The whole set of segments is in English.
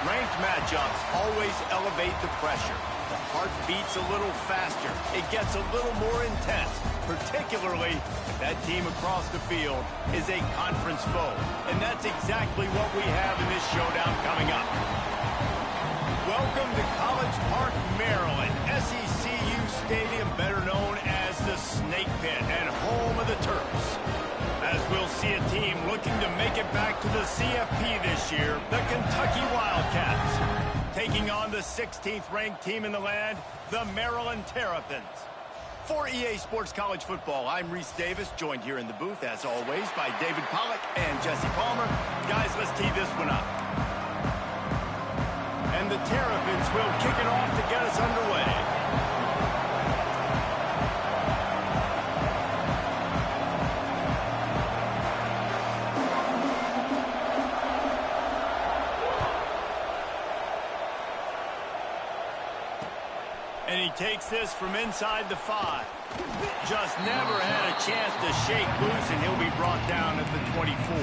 Ranked matchups always elevate the pressure. The heart beats a little faster. It gets a little more intense, particularly if that team across the field is a conference foe. And that's exactly what we have in this showdown coming up. Welcome to College Park, Maryland, SECU Stadium, better known as the Snake Pit and home of the Terps. As we'll see a team looking to make it back to the CFP this year, the Kentucky Wildcats, taking on the 16th ranked team in the land, the Maryland Terrapins. For EA Sports College Football, I'm Reese Davis, joined here in the booth, as always, by David Pollack and Jesse Palmer. Guys, let's tee this one up. And the Terrapins will kick it off to get us underway. And he takes this from inside the 5. Just never had a chance to shake loose, and he'll be brought down at the 24.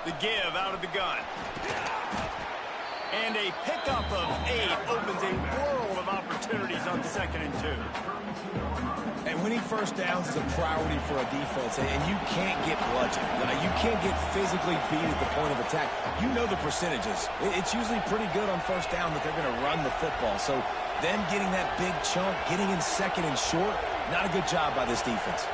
The give out of the gun. And a pickup of 8 opens a world of opportunities on 2nd and 2. And winning first downs is a priority for a defense, and you can't get bludgeoned. You can't get physically beat at the point of attack. You know the percentages. It's usually pretty good on first down that they're going to run the football. So them getting that big chunk, getting in 2nd and short, not a good job by this defense.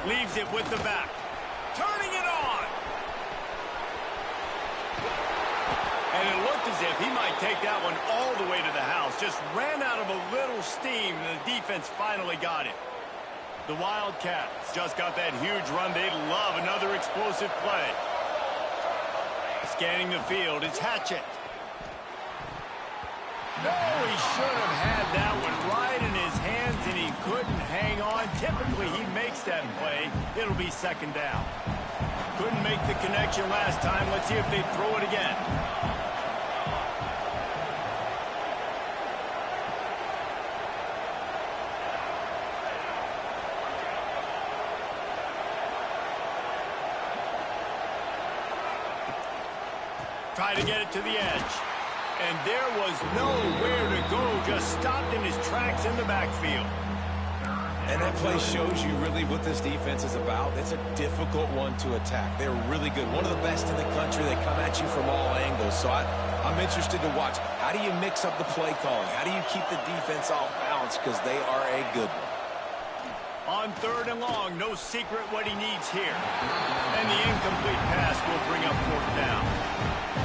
Leaves it with the back. Turning it on. And it looked as if he might take that one all the way to the house. Just ran out of a little steam, and the defense finally got it. The Wildcats just got that huge run. They'd love another explosive play. Scanning the field, it's Hatchett. No, he should have had that one right in his hands, and he couldn't hang on. Typically, he makes that play. It'll be 2nd down. Couldn't make the connection last time. Let's see if they throw it again. Try to get it to the edge. And there was nowhere to go, just stopped in his tracks in the backfield. And that play shows you really what this defense is about. It's a difficult one to attack. They're really good. One of the best in the country. They come at you from all angles. So I'm interested to watch. How do you mix up the play calling? How do you keep the defense off balance? Because they are a good one. On 3rd and long, no secret what he needs here. And the incomplete pass will bring up 4th down.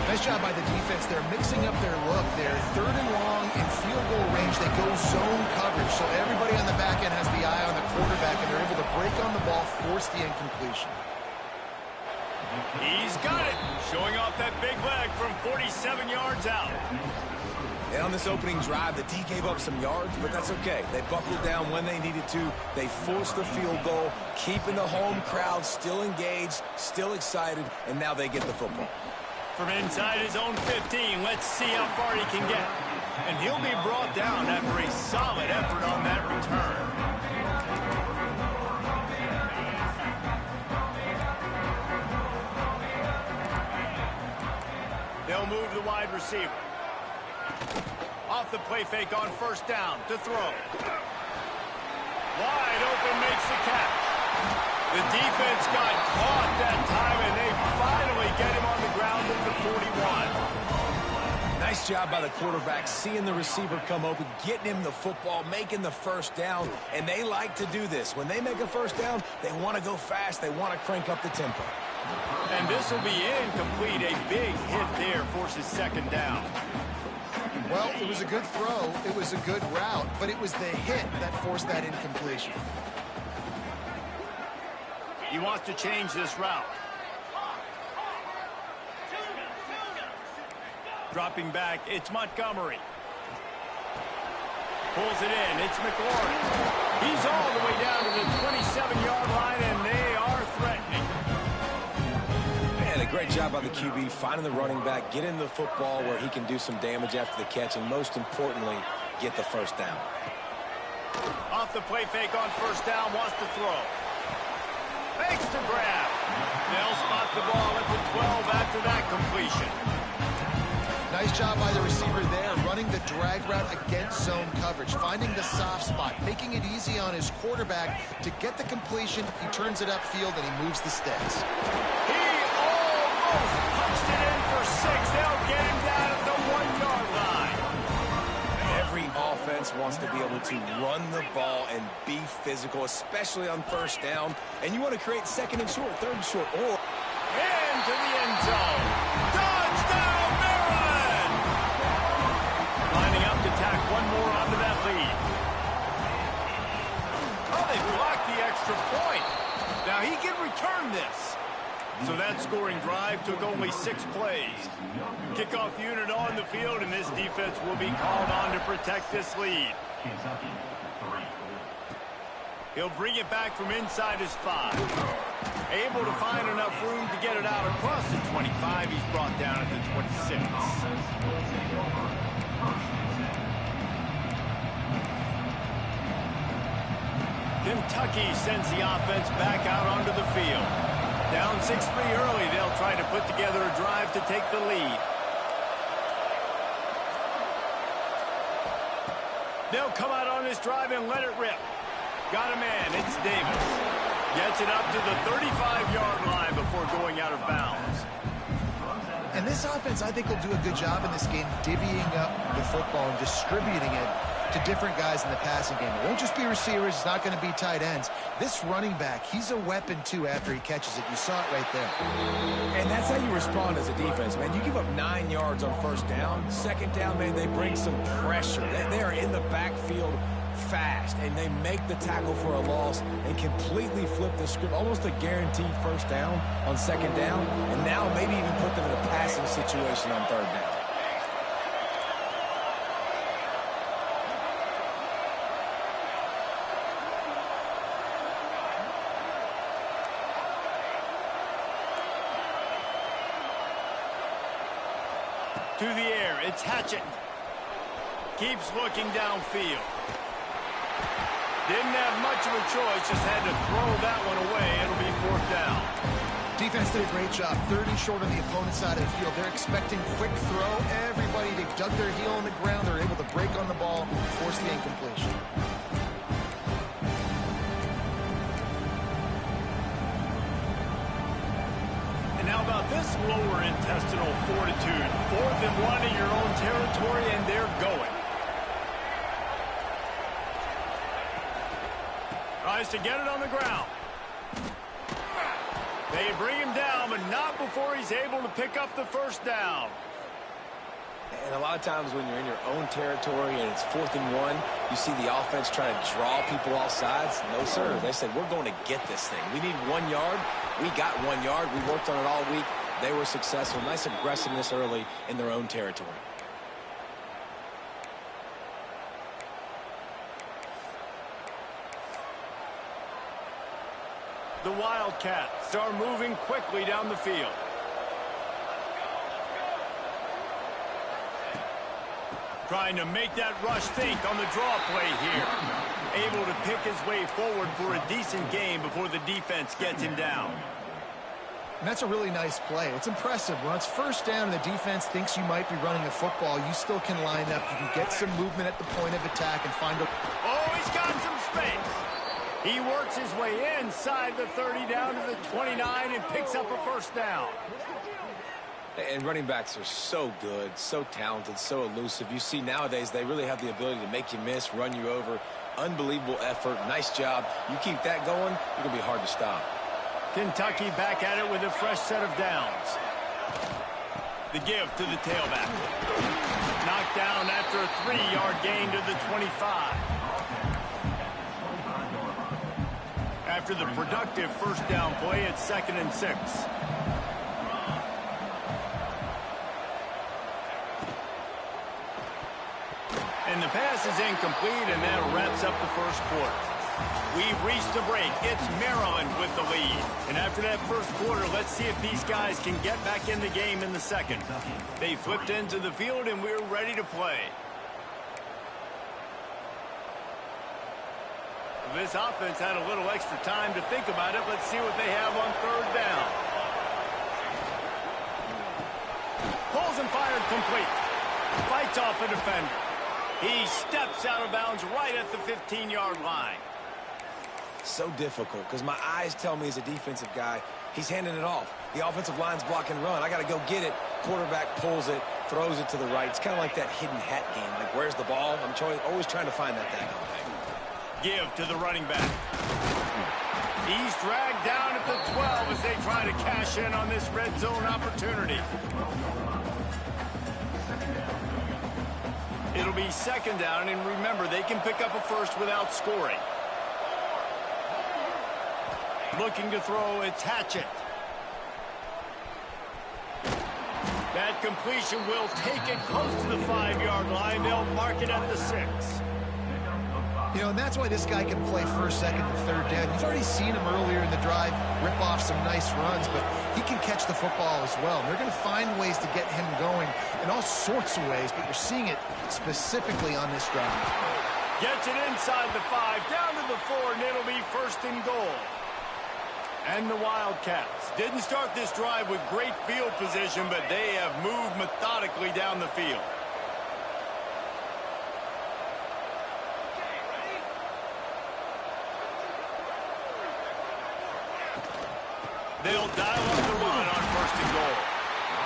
Nice job by the defense. They're mixing up their look. They're 3rd and long in field goal range. They go zone coverage. So everybody on the back end has the eye on the quarterback, and they're able to break on the ball, force the incompletion. He's got it. Showing off that big leg from 47 yards out. And on this opening drive, the D gave up some yards, but that's okay. They buckled down when they needed to. They forced the field goal, keeping the home crowd still engaged, still excited, and now they get the football. From inside his own 15, let's see how far he can get. And he'll be brought down after a solid effort on that return. They'll move the wide receiver. Off the play fake on 1st down to throw. Wide open, makes the catch. The defense got caught that time, and they finally get him on the ground at the 41. Nice job by the quarterback, seeing the receiver come open, getting him the football, making the 1st down, and they like to do this. When they make a 1st down, they want to go fast. They want to crank up the tempo. And this will be incomplete. A big hit there forces 2nd down. Well, it was a good throw. It was a good route, but it was the hit that forced that incompletion. He wants to change this route. Dropping back, it's Montgomery. Pulls it in. It's McLaurin. He's all the way down to the 27-yard line, and they are threatening. Man, a great job by the QB finding the running back, getting the football where he can do some damage after the catch, and most importantly, get the first down. Off the play fake on first down, wants to throw. Fakes to grab. They'll spot the ball at the 12 after that completion. Nice job by the receiver there, running the drag route against zone coverage, finding the soft spot, making it easy on his quarterback to get the completion. He turns it upfield, and he moves the sticks. He almost punched it in for 6. They'll get him down at the 1-yard line. Every offense wants to be able to run the ball and be physical, especially on first down. And you want to create second and short, third and short, or into the end zone. Touchdown, Maryland! Lining up to tack one more onto that lead. Oh, they blocked the extra point. Now he can return this. So that scoring drive took only 6 plays. Kickoff unit on the field, and this defense will be called on to protect this lead. He'll bring it back from inside his 5. Able to find enough room to get it out across the 25. He's brought down at the 26. Kentucky sends the offense back out onto the field. Down 6-3 early, they'll try to put together a drive to take the lead. They'll come out on this drive and let it rip. Got a man, it's Davis. Gets it up to the 35-yard line before going out of bounds. And this offense, I think, will do a good job in this game divvying up the football and distributing it to different guys in the passing game. It won't just be receivers. It's not going to be tight ends. This running back, he's a weapon, too, after he catches it. You saw it right there. And that's how you respond as a defense, man. You give up 9 yards on first down. Second down, man, they bring some pressure. They are in the backfield fast, and they make the tackle for a loss and completely flip the script. Almost a guaranteed first down on second down, and now maybe even put them in a passing situation on third down. To the air, it's Hatchett. Keeps looking downfield. Didn't have much of a choice, just had to throw that one away. It'll be 4th down. Defense did a great job. 30 short on the opponent's side of the field. They're expecting quick throw. Everybody, they dug their heel on the ground. They're able to break on the ball, force the incompletion. And how about this lower intestinal fortitude? 4th and 1 in your own territory, and they're going. Tries to get it on the ground. They bring him down, but not before he's able to pick up the first down. And a lot of times when you're in your own territory and it's 4th and 1, you see the offense trying to draw people off sides. No, sir. They said, we're going to get this thing. We need 1 yard. We got 1 yard. We worked on it all week. They were successful. Nice aggressiveness early in their own territory. The Wildcats are moving quickly down the field. Trying to make that rush think on the draw play here. Able to pick his way forward for a decent game before the defense gets him down. And that's a really nice play. It's impressive. When it's first down and the defense thinks you might be running a football, you still can line up. You can get some movement at the point of attack and find a... Oh, he's got some space. He works his way inside the 30 down to the 29 and picks up a first down. And running backs are so good, so talented, so elusive. You see nowadays they really have the ability to make you miss, run you over. Unbelievable effort. Nice job. You keep that going, it's going to be hard to stop. Kentucky back at it with a fresh set of downs. The give to the tailback. Knocked down after a 3-yard gain to the 25. After the productive first down play, it's 2nd and 6. And And the pass is incomplete, and that wraps up the first quarter. We've reached a break. It's Maryland with the lead. And after that first quarter, let's see if these guys can get back in the game in the second. They flipped into the field, and we're ready to play. This offense had a little extra time to think about it. Let's see what they have on third down. Pulls and fired complete. Fights off a defender. He steps out of bounds right at the 15-yard line. So difficult because my eyes tell me as a defensive guy, he's handing it off. The offensive line's block and run. I got to go get it. Quarterback pulls it, throws it to the right. It's kind of like that hidden hat game. Like, where's the ball? I'm always trying to find that daggone thing. Give to the running back. He's dragged down at the 12 as they try to cash in on this red zone opportunity. It'll be second down, and remember, they can pick up a first without scoring. Looking to throw, it's Hatchett. That completion will take it close to the 5-yard line. They'll mark it at the 6. You know, and that's why this guy can play first, second, and third down. You've already seen him earlier in the drive rip off some nice runs, but he can catch the football as well. And they're going to find ways to get him going in all sorts of ways, but you're seeing it specifically on this drive. Gets it inside the 5, down to the 4, and it'll be first and goal. And the Wildcats didn't start this drive with great field position, but they have moved methodically down the field. They'll dial up the run on first and goal.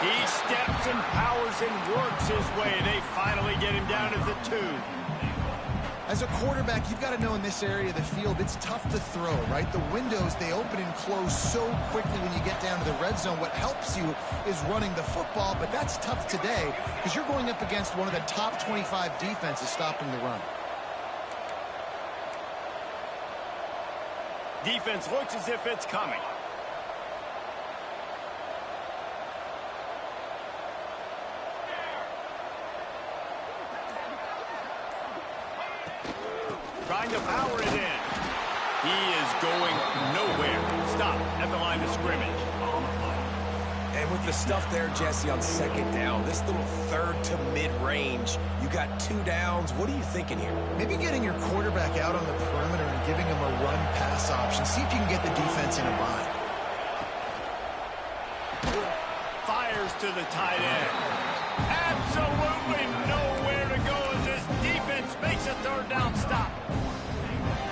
He steps and powers and works his way. They finally get him down at the 2. As a quarterback, you've got to know in this area of the field, it's tough to throw, right? The windows, they open and close so quickly when you get down to the red zone. What helps you is running the football, but that's tough today because you're going up against one of the top 25 defenses stopping the run. Defense looks as if it's coming. Trying to power it in. He is going nowhere. Stop at the line of scrimmage. And with the stuff there, Jesse, on second down, this little third to mid-range, you got 2 downs. What are you thinking here? Maybe getting your quarterback out on the perimeter and giving him a run-pass option. See if you can get the defense in a bind. Fires to the tight end. Absolutely nowhere to go as this defense makes a third down stop.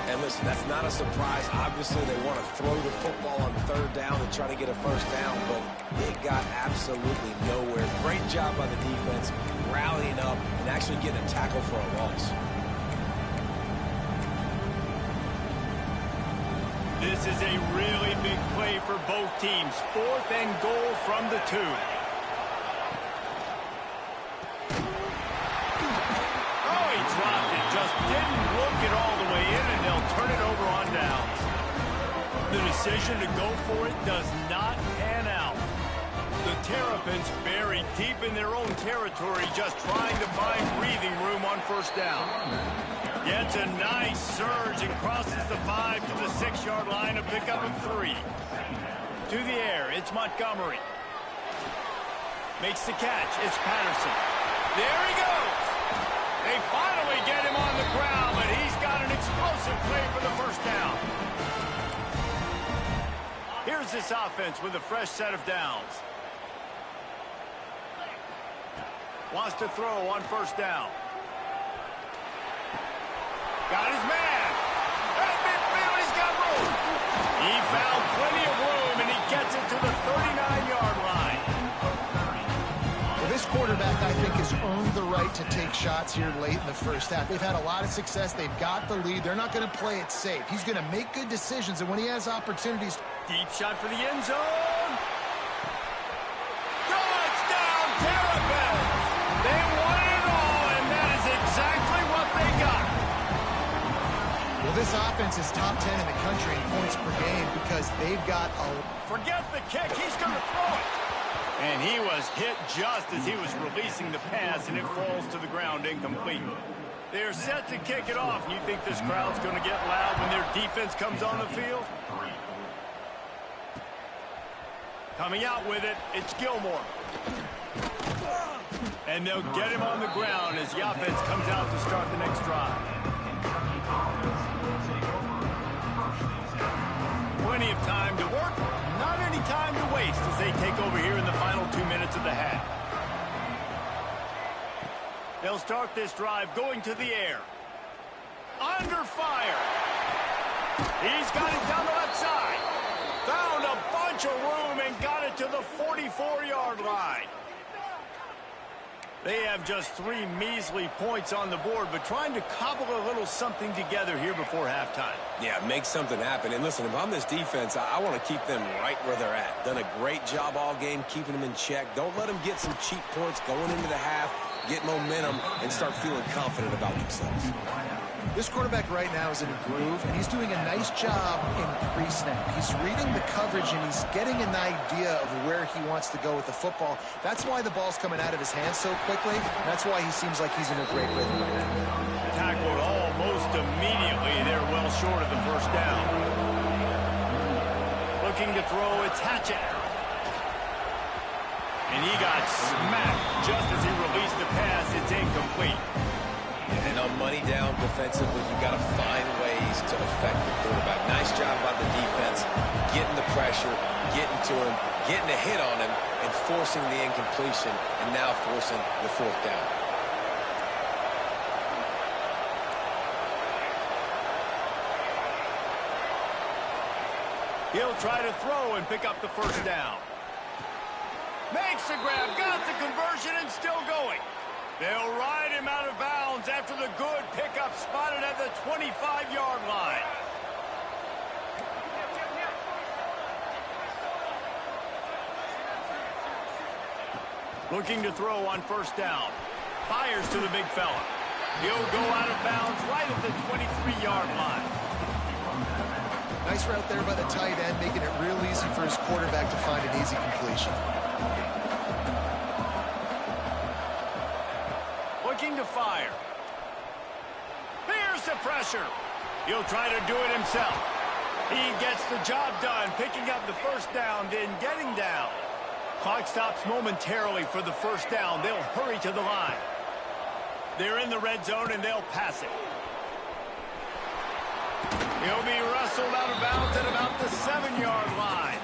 And listen, that's not a surprise. Obviously, they want to throw the football on third down and try to get a first down, but they got absolutely nowhere. Great job by the defense, rallying up and actually getting a tackle for a loss. This is a really big play for both teams. 4th and goal from the 2. Oh, he dropped it. Just didn't look it all the way in, and they'll turn it over on downs. The decision to go for it does not pan out. The Terrapins buried deep in their own territory, just trying to find breathing room on first down. Gets a nice surge and crosses the 5 to the 6-yard line, a pickup of 3. To the air, it's Montgomery. Makes the catch, it's Patterson. There he goes! They finally get him on the ground, but he's got an explosive play for the first down. Here's this offense with a fresh set of downs. Wants to throw on first down. Got his man. At midfield, he's got room. He found plenty of room, and he gets it to the 39-yard line. Well, this quarterback, I think, has earned the right to take shots here late in the first half. They've had a lot of success. They've got the lead. They're not going to play it safe. He's going to make good decisions, and when he has opportunities... Deep shot for the end zone. Touchdown, Terrapins! They won it all, and that is exactly what they got. Well, this offense is top 10 in the country in points per game because they've got a... Forget the kick. He's going to throw it. And he was hit just as he was releasing the pass, and it falls to the ground incomplete. They're set to kick it off. You think this crowd's going to get loud when their defense comes on the field? Coming out with it, it's Gilmore. And they'll get him on the ground as the offense comes out to start the next drive. Plenty of time to work, not any time to waste as they take over here in the final 2 minutes of the half. They'll start this drive going to the air. Under fire. He's got it down the left side. Found a bunch of room and got it to the 44-yard line. They have just 3 measly points on the board, but trying to cobble a little something together here before halftime. Yeah, make something happen. And listen, if I'm this defense, I want to keep them right where they're at. Done a great job all game keeping them in check. Don't let them get some cheap points going into the half, get momentum, and start feeling confident about themselves. This quarterback right now is in a groove, and he's doing a nice job in pre-snap. He's reading the coverage, and he's getting an idea of where he wants to go with the football. That's why the ball's coming out of his hands so quickly. That's why he seems like he's in a great rhythm right now. Tackled almost immediately. They're well short of the first down. Looking to throw, it's Hatchett. And he got smacked just as he released the pass. It's incomplete. And on money down defensively, you've got to find ways to affect the quarterback. Nice job by the defense, getting the pressure, getting to him, getting a hit on him, and forcing the incompletion, and now forcing the 4th down. He'll try to throw and pick up the first down. Makes the grab, got the conversion, and still going. They'll ride him out of bounds after the good pickup spotted at the 25-yard line. Looking to throw on first down. Fires to the big fella. He'll go out of bounds right at the 23-yard line. Nice route there by the tight end, making it real easy for his quarterback to find an easy completion. Looking to fire. Here's the pressure. He'll try to do it himself. He gets the job done, picking up the first down, then getting down. Clock stops momentarily for the first down. They'll hurry to the line. They're in the red zone, and they'll pass it. He'll be wrestled out of bounds at about the 7-yard line.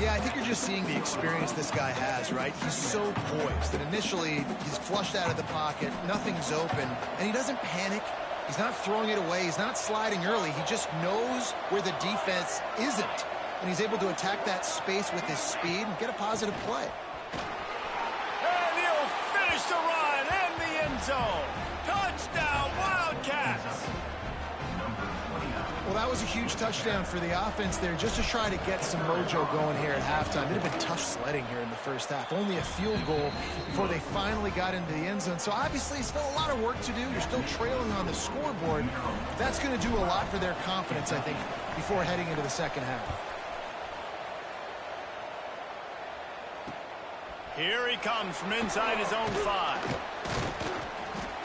Yeah, I think you're just seeing the experience this guy has, right? He's so poised that initially he's flushed out of the pocket, nothing's open, and he doesn't panic. He's not throwing it away. He's not sliding early. He just knows where the defense isn't, and he's able to attack that space with his speed and get a positive play. And he'll finish the run in the end zone. Touchdown, Wildcats! Well, that was a huge touchdown for the offense there, just to try to get some mojo going here at halftime. It had been tough sledding here in the first half. Only a field goal before they finally got into the end zone. So obviously, still a lot of work to do. You're still trailing on the scoreboard. That's going to do a lot for their confidence, I think, before heading into the second half. Here he comes from inside his own 5.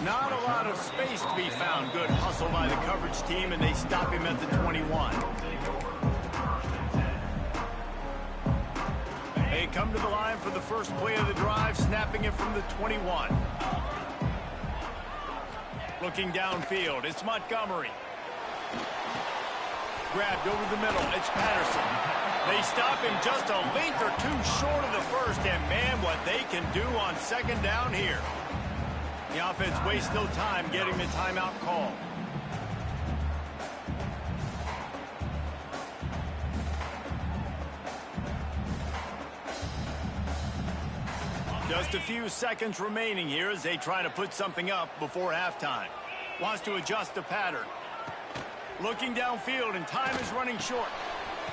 Not a lot of space to be found. Good hustle by the coverage team, and they stop him at the 21. They come to the line for the first play of the drive, snapping it from the 21. Looking downfield, it's Montgomery. Grabbed over the middle, it's Patterson. They stop him just a length or two short of the first, and man, what they can do on second down here. The offense wastes no time getting the timeout call. Just a few seconds remaining here as they try to put something up before halftime. Wants to adjust the pattern. Looking downfield, and time is running short.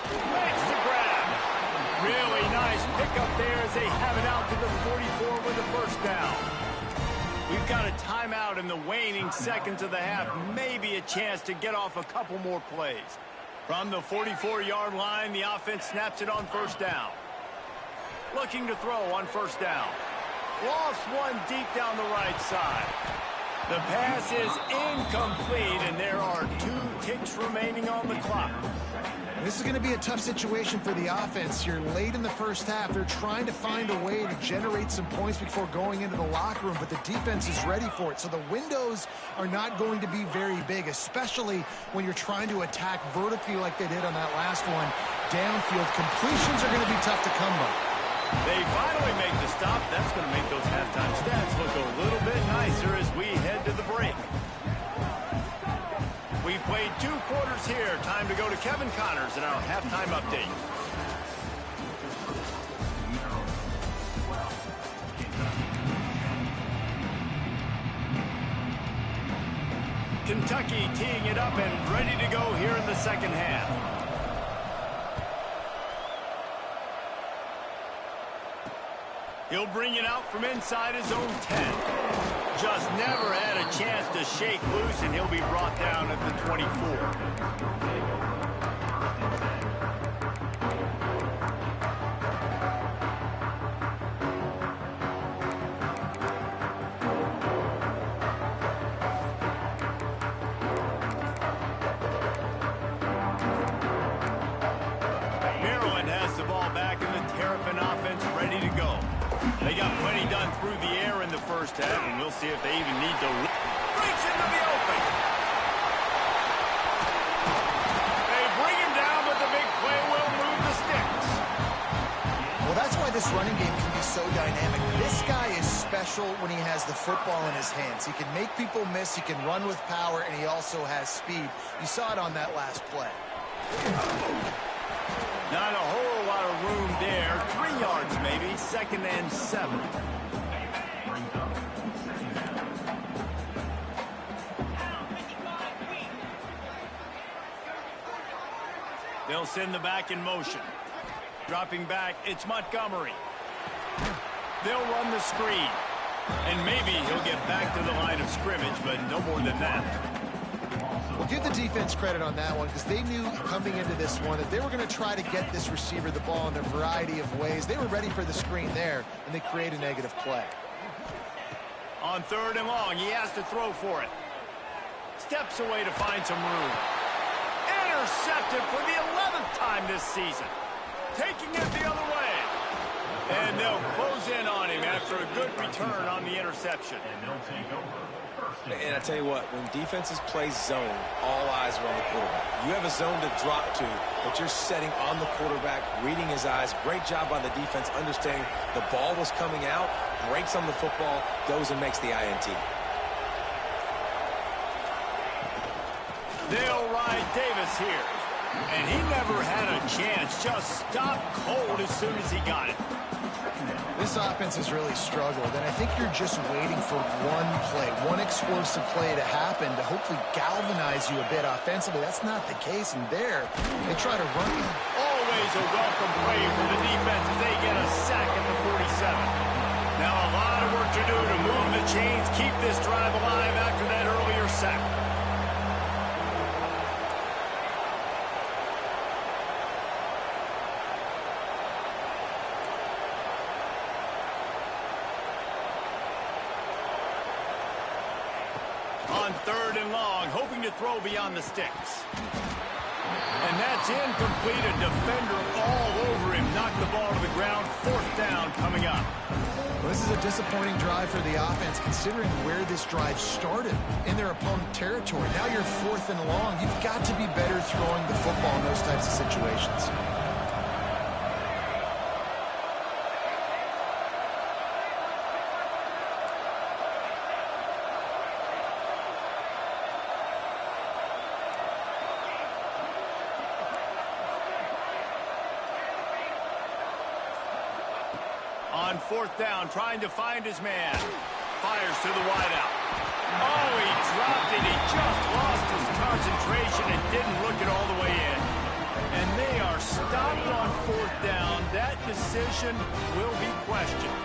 Makes the grab. Really nice pickup there as they have it out to the 44 with the first down. We've got a timeout in the waning seconds of the half. Maybe a chance to get off a couple more plays. From the 44-yard line, the offense snaps it on first down. Looking to throw on first down. Lost one deep down the right side. The pass is incomplete, and there are 2 ticks remaining on the clock. This is going to be a tough situation for the offense here. Late in the first half, they're trying to find a way to generate some points before going into the locker room, but the defense is ready for it. So the windows are not going to be very big, especially when you're trying to attack vertically like they did on that last one. Downfield completions are going to be tough to come by. They finally make the stop. That's going to make those halftime stats look a little bit nicer as we head to the break. We've played 2 quarters here. Time to go to Kevin Connors in our halftime update. Kentucky teeing it up and ready to go here in the second half. He'll bring it out from inside his own 10. Just never had a chance to shake loose, and he'll be brought down at the 24. Maryland has the ball back, and the Terrapin offense ready to go. They got plenty done through the air in the first half, and we'll see if they even need to reach into the open. They bring him down, but the big play will move the sticks. Well, that's why this running game can be so dynamic. This guy is special when he has the football in his hands. He can make people miss, he can run with power, and he also has speed. You saw it on that last play. Not a whole lot of room there. 3 yards maybe. 2nd and 7. They'll send the back in motion. Dropping back, it's Montgomery. They'll run the screen. And maybe he'll get back to the line of scrimmage, but no more than that. Well, give the defense credit on that one because they knew coming into this one that they were going to try to get this receiver the ball in a variety of ways. They were ready for the screen there, and they create a negative play. On 3rd and long, he has to throw for it. Steps away to find some room. Intercepted for the 11th time this season. Taking it the other way. And they'll close in on him after a good return on the interception. And I tell you what, when defenses play zone, all eyes are on the quarterback. You have a zone to drop to, but you're setting on the quarterback, reading his eyes. Great job by the defense, understanding the ball was coming out, breaks on the football, goes and makes the INT. They'll ride Davis here. And he never had a chance, just stopped cold as soon as he got it. This offense has really struggled, and I think you're just waiting for one play, one explosive play to happen to hopefully galvanize you a bit offensively. That's not the case, and there, they try to run it. Always a welcome play for the defense as they get a sack at the 47. Now a lot of work to do to move the chains, keep this drive alive after that earlier sack. On 3rd and long, hoping to throw beyond the sticks. And that's incomplete. A defender all over him. Knocked the ball to the ground. 4th down coming up. Well, this is a disappointing drive for the offense, considering where this drive started in their opponent territory. Now you're 4th and long. You've got to be better throwing the football in those types of situations. On 4th down, trying to find his man. Fires to the wideout. Oh, he dropped it. He just lost his concentration and didn't look it all the way in. And they are stopped on 4th down. That decision will be questioned.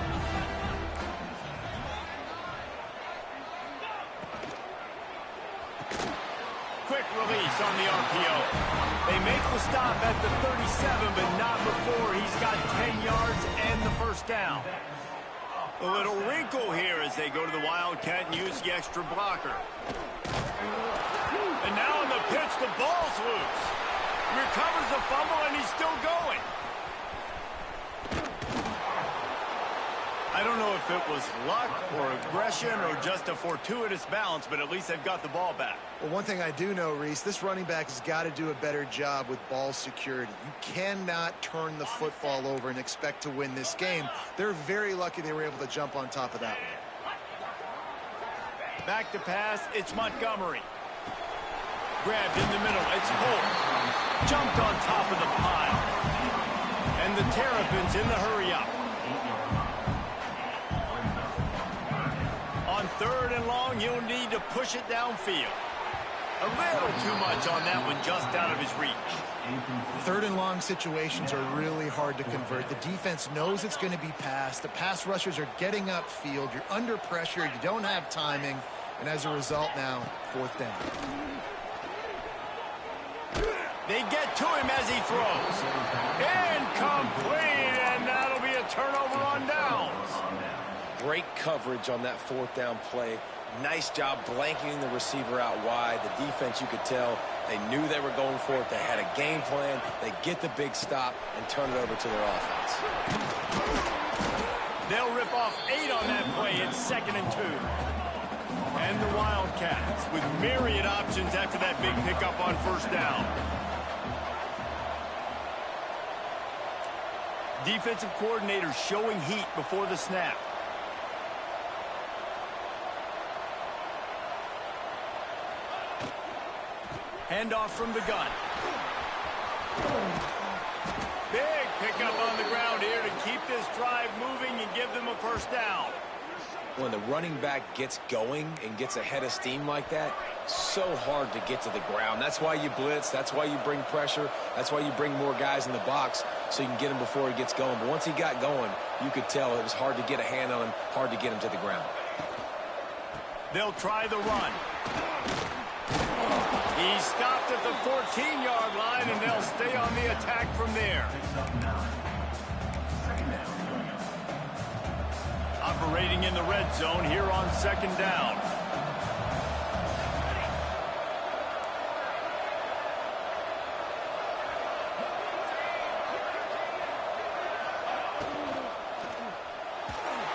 Quick release on the RPO. They make the stop at the 37, but not before he's got 10 yards and the 1st down. A little wrinkle here as they go to the Wildcat and use the extra blocker. And now on the pitch, the ball's loose. Recovers the fumble, and he's still going. I don't know if it was luck or aggression or just a fortuitous bounce, but at least they've got the ball back. Well, one thing I do know, Reese, this running back has got to do a better job with ball security. You cannot turn the football over and expect to win this game. They're very lucky they were able to jump on top of that one. Back to pass, it's Montgomery. Grabbed in the middle, it's Polk. Jumped on top of the pile. And the Terrapins in the hurry-up. On 3rd and long, he'll need to push it downfield. A little too much on that one, just out of his reach. 3rd and long situations are really hard to convert. The defense knows it's going to be passed. The pass rushers are getting upfield. You're under pressure. You don't have timing. And as a result now, 4th down. They get to him as he throws. Incomplete, and that'll be a turnover on downs. Great coverage on that 4th down play. Nice job blanketing the receiver out wide. The defense, you could tell, they knew they were going for it. They had a game plan. They get the big stop and turn it over to their offense. They'll rip off 8 on that play. It's 2nd and 2. And the Wildcats with myriad options after that big pickup on 1st down. Defensive coordinator showing heat before the snap. Handoff from the gun. Big pickup on the ground here to keep this drive moving and give them a 1st down. When the running back gets going and gets ahead of steam like that, so hard to get to the ground. That's why you blitz. That's why you bring pressure. That's why you bring more guys in the box so you can get him before he gets going. But once he got going, you could tell it was hard to get a hand on him, hard to get him to the ground. They'll try the run. He stopped at the 14-yard line, and they'll stay on the attack from there. Operating in the red zone here on 2nd down.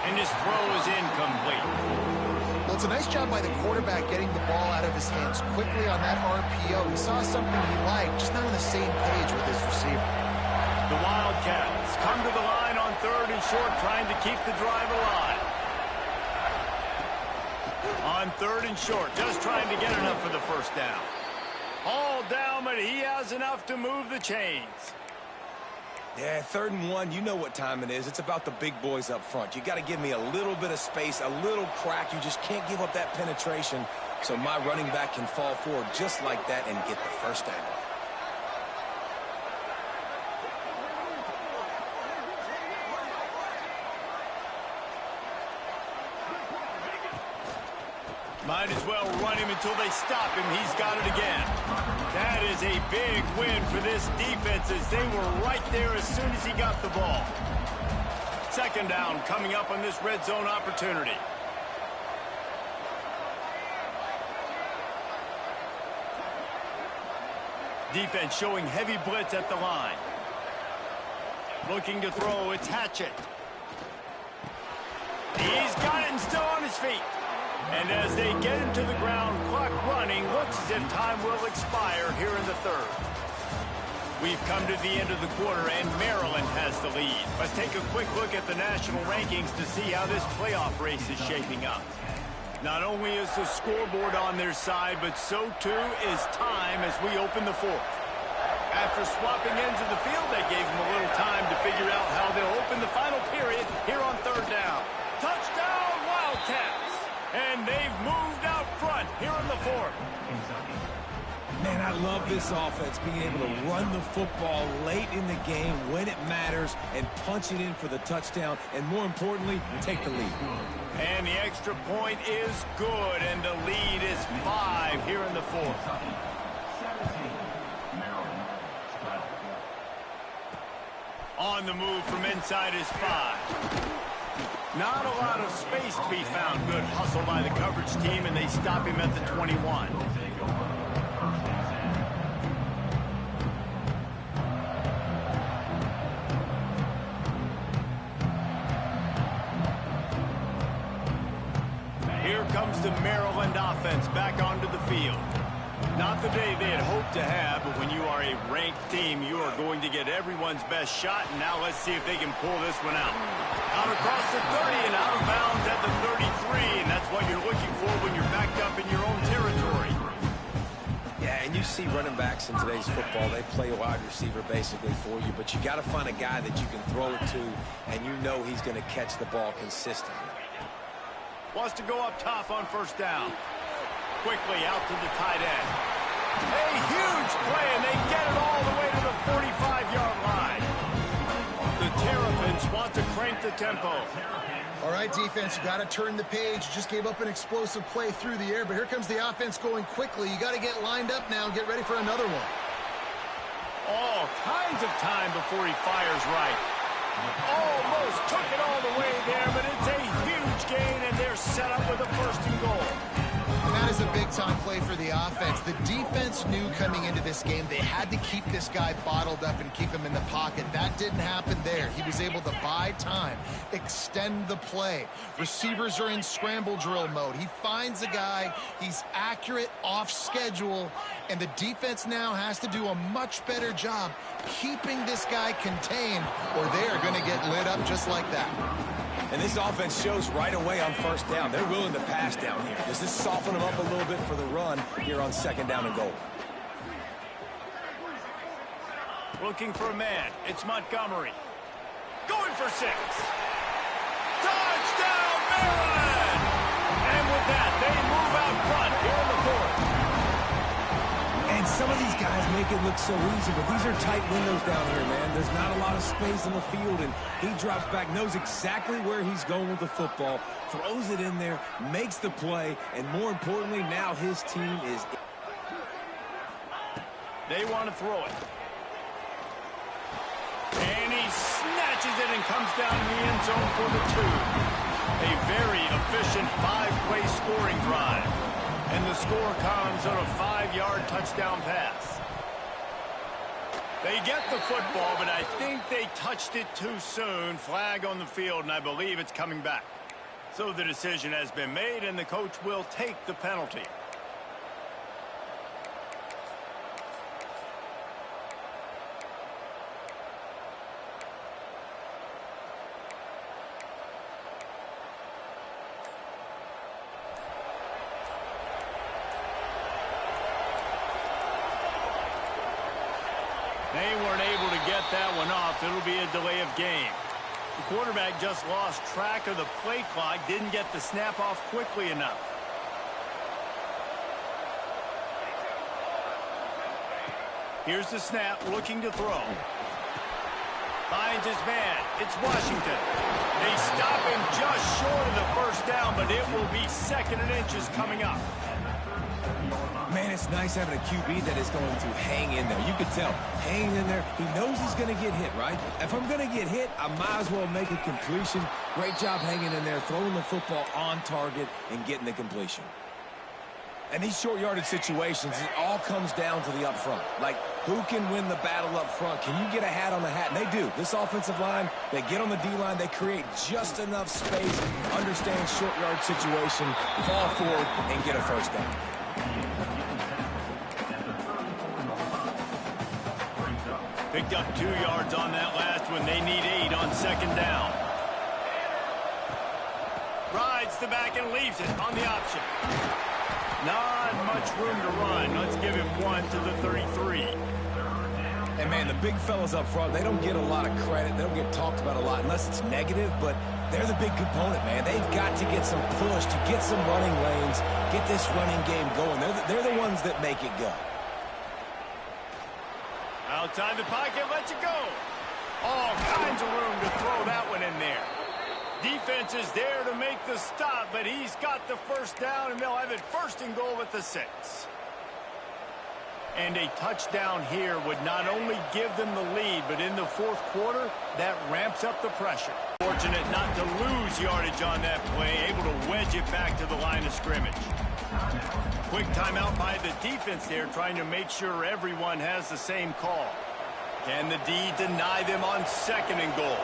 And his throw is incomplete. Well, it's a nice job by the quarterback getting the ball out of his hands quickly on that RPO. He saw something he liked, just not on the same page with his receiver. The Wildcats come to the line on 3rd and short, trying to keep the drive alive. On 3rd and short, just trying to get enough for the 1st down. All down, but he has enough to move the chains. Yeah, 3rd and 1, you know what time it is. It's about the big boys up front. You got to give me a little bit of space, a little crack. You just can't give up that penetration so my running back can fall forward just like that and get the 1st down. Might as well run him until they stop him. He's got it again. That is a big win for this defense as they were right there as soon as he got the ball. 2nd down coming up on this red zone opportunity. Defense showing heavy blitz at the line. Looking to throw, it's Hatchett. He's got it and still on his feet. And as they get him to the ground, clock running, looks as if time will expire here in the 3rd. We've come to the end of the quarter, and Maryland has the lead. Let's take a quick look at the national rankings to see how this playoff race is shaping up. Not only is the scoreboard on their side, but so too is time as we open the 4th. After swapping ends of the field, that gave them a little time to figure out how they'll open the final period here on 3rd down. Touchdown, Wildcats! And they've moved out front here in the 4th. Man, I love this offense, being able to run the football late in the game when it matters and punch it in for the touchdown, and more importantly, take the lead. And the extra point is good, and the lead is 5 here in the 4th. On the move from inside is 5. Not a lot of space to be found. Good hustle by the coverage team, and they stop him at the 21. Here comes the Maryland offense back onto the field. Not the day they had hoped to have, but when you are a ranked team, you are going to get everyone's best shot. And now let's see if they can pull this one out. Out across the 30 and out of bounds at the 33, and that's what you're looking for when you're backed up in your own territory. Yeah, and you see running backs in today's football, they play a wide receiver basically for you, but you got to find a guy that you can throw it to, and you know he's going to catch the ball consistently. Wants to go up top on first down. Quickly out to the tight end. A huge play, and they get it all the way to the 45-yard line. The Terrapins want to crank the tempo. All right, defense, you got to turn the page. You just gave up an explosive play through the air, but here comes the offense going quickly. You got to get lined up now and get ready for another one. All kinds of time before he fires right. Almost took it all the way there, but it's a huge gain, and they're set up with a first and goal. And that is a big-time play for the offense. The defense knew coming into this game they had to keep this guy bottled up and keep him in the pocket. That didn't happen there. He was able to buy time, extend the play. Receivers are in scramble drill mode. He finds a guy. He's accurate, off schedule, and the defense now has to do a much better job keeping this guy contained, or they are going to get lit up just like that. And this offense shows right away on first down. They're willing to pass down here. Does this soften them up a little bit for the run here on second down and goal? Looking for a man. It's Montgomery. Going for 6. Touchdown, Maryland! And with that, they move out front here in the fourth. And some of these guys make it look so easy, but these are tight windows down here, man. There's not a lot of space in the field, and he drops back, knows exactly where he's going with the football, throws it in there, makes the play, and more importantly, now his team is... They want to throw it. And he snatches it and comes down in the end zone for the 2. A very efficient 5-play scoring drive. And the score comes on a 5-yard touchdown pass. They get the football, but I think they touched it too soon. Flag on the field, and I believe it's coming back. So the decision has been made, and the coach will take the penalty. They weren't able to get that one off. It'll be a delay of game. The quarterback just lost track of the play clock, didn't get the snap off quickly enough. Here's the snap, looking to throw. Finds his man. It's Washington. They stop him just short of the first down, but it will be 2nd and inches coming up. Man, it's nice having a QB that is going to hang in there. You can tell, hanging in there. He knows he's going to get hit, right? If I'm going to get hit, I might as well make a completion. Great job hanging in there, throwing the football on target and getting the completion. And these short yardage situations, it all comes down to the up front. Like, who can win the battle up front? Can you get a hat on the hat? And they do. This offensive line, they get on the D-line, they create just enough space, understand short yard situation, fall forward, and get a first down. Picked up 2 yards on that last one. They need 8 on second down. Rides the back and leaves it on the option. Not much room to run. Let's give him 1 to the 33. And, man, the big fellas up front, they don't get a lot of credit. They don't get talked about a lot unless it's negative, but they're the big component, man. They've got to get some push, to get some running lanes, get this running game going. They're the ones that make it go. Outside the pocket, lets it go. All kinds of room to throw that one in there. Defense is there to make the stop, but he's got the first down, and they'll have it 1st and goal at the 6. And a touchdown here would not only give them the lead, but in the 4th quarter, that ramps up the pressure. Fortunate not to lose yardage on that play, able to wedge it back to the line of scrimmage. Quick timeout by the defense there, trying to make sure everyone has the same call. Can the D deny them on 2nd and goal?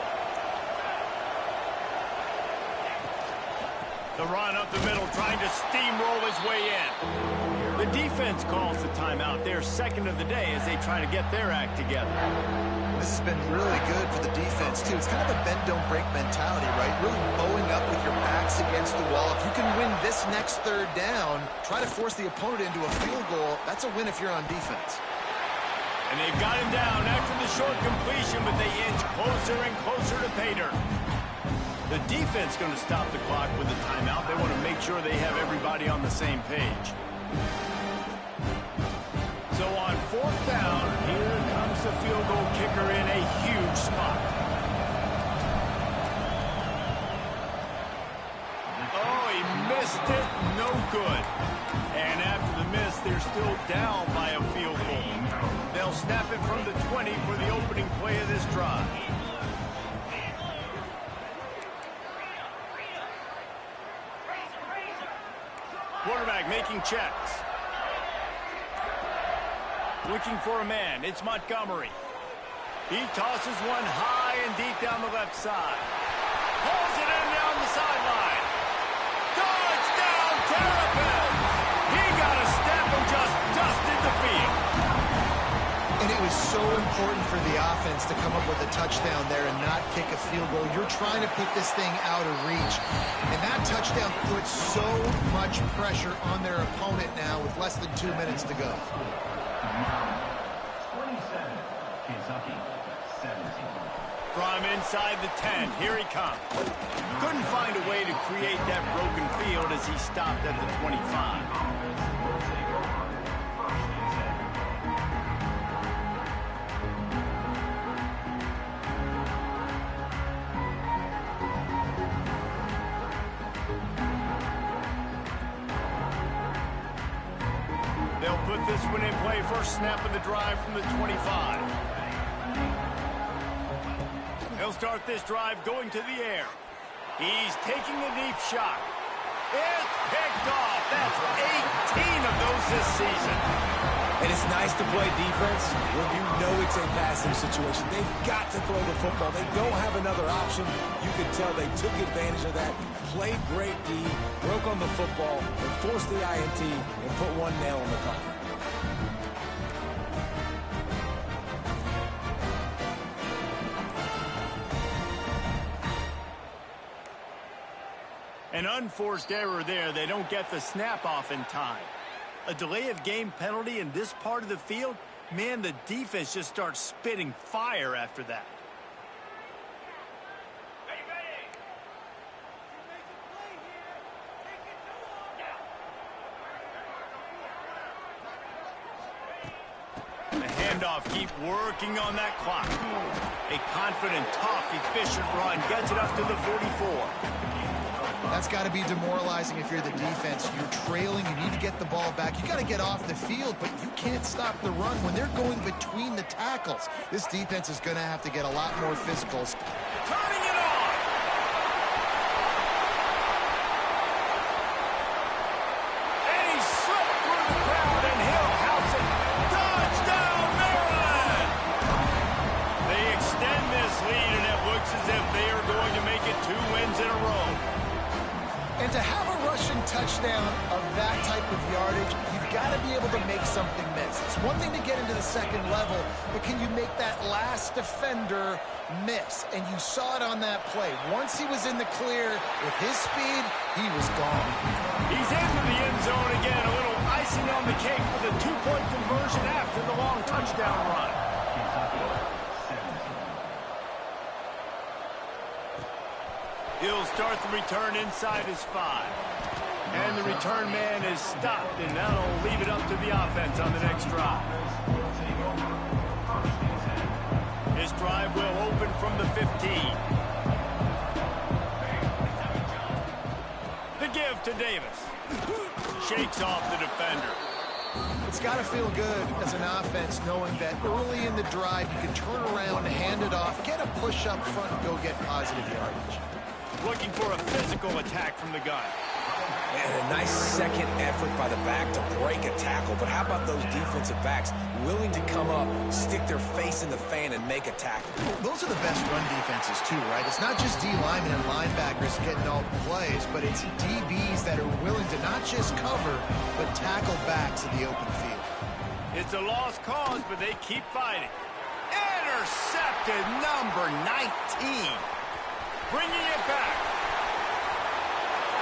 The run up the middle, trying to steamroll his way in. The defense calls the timeout, their 2nd of the day, as they try to get their act together. This has been really good for the defense, too. It's kind of a bend-don't-break mentality, right? Really bowing up with your backs against the wall. If you can win this next 3rd down, try to force the opponent into a field goal. That's a win if you're on defense. And they've got him down after the short completion, but they inch closer and closer to pay dirt. The defense going to stop the clock with the timeout. They want to make sure they have everybody on the same page. So on 4th down, here comes the field goal kicker in a huge spot. Oh, he missed it. No good. And after the miss, they're still down by a field goal. They'll snap it from the 20 for the opening play of this drive. Quarterback making checks. Looking for a man. It's Montgomery. He tosses one high and deep down the left side. Pulls it in down the sideline. Touchdown, Terrapins! He got a step and just dusted the field. And it was so important for the offense to come up with a touchdown there and not kick a field goal. You're trying to put this thing out of reach. And that touchdown puts so much pressure on their opponent now with less than 2 minutes to go. 27, Kentucky, 17. From inside the 10, here he comes. Couldn't find a way to create that broken field as he stopped at the 25. They'll put this one in play. First snap of the drive from the 25. He'll start this drive going to the air. He's taking a deep shot. It's picked off. That's 18 of those this season. And it's nice to play defense when you know it's a passing situation. They've got to throw the football. They don't have another option. You can tell they took advantage of that, played great D, broke on the football, and forced the INT and put one nail in the coffin. An unforced error there. They don't get the snap off in time. A delay of game penalty in this part of the field, man, the defense just starts spitting fire after that. The handoff, keep working on that clock. A confident, tough, efficient run gets it up to the 44. That's got to be demoralizing if you're the defense. You're trailing. You need to get the ball back. You got to get off the field, but you can't stop the run when they're going between the tackles. This defense is going to have to get a lot more physicals. Turning it on! And he slipped through the crowd, and he'll house it. Touchdown, Maryland! They extend this lead, and it looks as if they are going to make it 2 wins in a row. And to have a rushing touchdown of that type of yardage, you've got to be able to make something miss. It's one thing to get into the second level, but can you make that last defender miss? And you saw it on that play. Once he was in the clear with his speed, he was gone. He's into the end zone again. A little icing on the cake with a 2-point conversion after the long touchdown run. He'll start the return inside his 5. And the return man is stopped, and that'll leave it up to the offense on the next drive. This drive will open from the 15. The give to Davis. Shakes off the defender. It's got to feel good as an offense knowing that early in the drive you can turn around, hand it off, get a push up front, and go get positive yardage. Looking for a physical attack from the gun. And a nice second effort by the back to break a tackle. But how about those defensive backs willing to come up, stick their face in the fan, and make a tackle? Those are the best run defenses, too, right? It's not just D linemen and linebackers getting all the plays, but it's DBs that are willing to not just cover, but tackle backs in the open field. It's a lost cause, but they keep fighting. Intercepted, number 19. Bringing it back.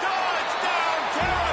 Touchdown, Terry!